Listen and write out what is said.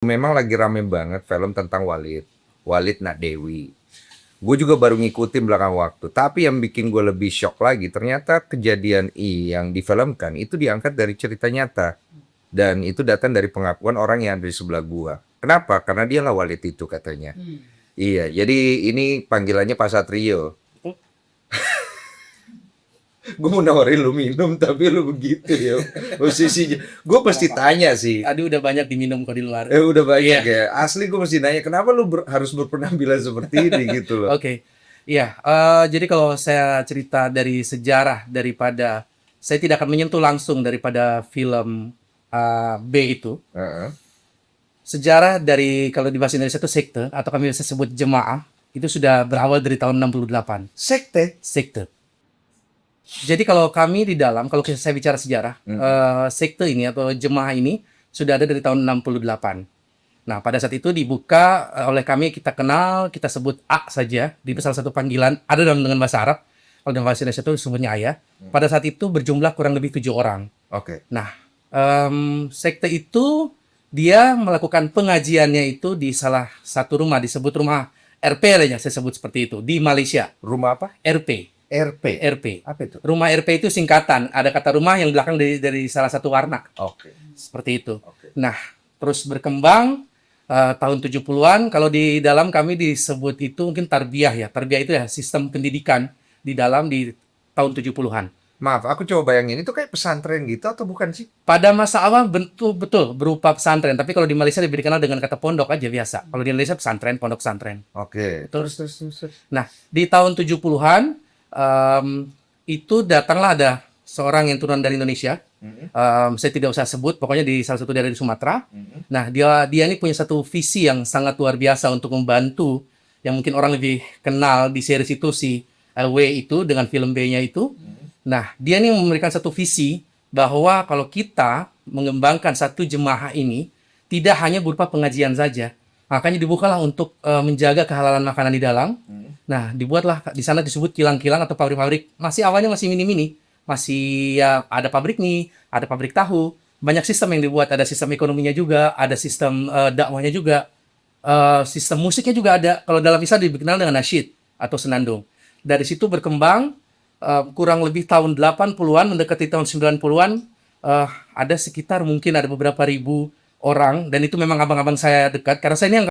memang lagi rame banget film tentang Walid. Walid Nak Dewi. Gue juga baru ngikutin belakang waktu. Tapi yang bikin gue lebih shock lagi, ternyata kejadian yang difilmkan itu diangkat dari cerita nyata. Dan itu datang dari pengakuan orang yang ada di sebelah gue. Kenapa? Karena dia lah Walid itu katanya. Iya, jadi ini panggilannya Pak Satrio. Gue mau nawarin lu minum, tapi lu begitu ya posisinya. Gue pasti tanya sih. Aduh, udah banyak diminum kok di luar. Udah banyak ya. Asli gue mesti nanya, kenapa lu harus berpenampilan seperti ini gitu loh. Oke. Iya, jadi kalau saya cerita dari sejarah daripada, saya tidak akan menyentuh langsung daripada film B itu. Sejarah dari, kalau di bahasa Indonesia itu sekte, atau kami bisa sebut jemaah, itu sudah berawal dari tahun 68. Sekte. Jadi kalau kami di dalam, kalau saya bicara sejarah, sekte ini atau jemaah ini sudah ada dari tahun 68. Nah, pada saat itu dibuka oleh kami, kita kenal, kita sebut A saja, di salah satu panggilan, ada dengan bahasa Arab, kalau dalam bahasa Indonesia itu sebutnya ayah. Pada saat itu berjumlah kurang lebih 7 orang. Oke. Nah, sekte itu, dia melakukan pengajiannya itu di salah satu rumah, disebut rumah RP, saya sebut seperti itu, di Malaysia. Rumah apa? RP. RP. Apa itu? Rumah RP itu singkatan. Ada kata rumah yang belakang dari salah satu warna. Oke. Seperti itu. Oke. Nah, terus berkembang tahun 70-an. Kalau di dalam kami disebut itu mungkin tarbiyah ya. Tarbiyah itu ya sistem pendidikan di dalam di tahun 70-an. Maaf, aku coba bayangin, itu kayak pesantren gitu atau bukan sih? Pada masa awal betul berupa pesantren. Tapi kalau di Malaysia lebih dikenal dengan kata pondok aja biasa. Kalau di Indonesia pesantren, pondok pesantren. Oke. Terus. Nah, di tahun 70-an itu datanglah ada seorang yang turun dari Indonesia. Saya tidak usah sebut, pokoknya di salah satu daerah di Sumatera. Nah, dia ini punya satu visi yang sangat luar biasa untuk membantu, yang mungkin orang lebih kenal di series itu si W itu dengan film B-nya itu. Nah, dia ini memberikan satu visi bahwa kalau kita mengembangkan satu jemaah ini tidak hanya berupa pengajian saja. Makanya dibukalah untuk menjaga kehalalan makanan di dalam. Nah, dibuatlah di sana disebut kilang-kilang atau pabrik-pabrik. Masih awalnya masih mini-mini. Masih ya ada pabrik mie, ada pabrik tahu. Banyak sistem yang dibuat. Ada sistem ekonominya juga, ada sistem dakwahnya juga. Sistem musiknya juga ada. Kalau dalam Islam dikenal dengan nasyid atau senandung. Dari situ berkembang kurang lebih tahun 80-an mendekati tahun 90-an ada sekitar mungkin ada beberapa ribu orang, dan itu memang abang-abang saya dekat karena saya ini yang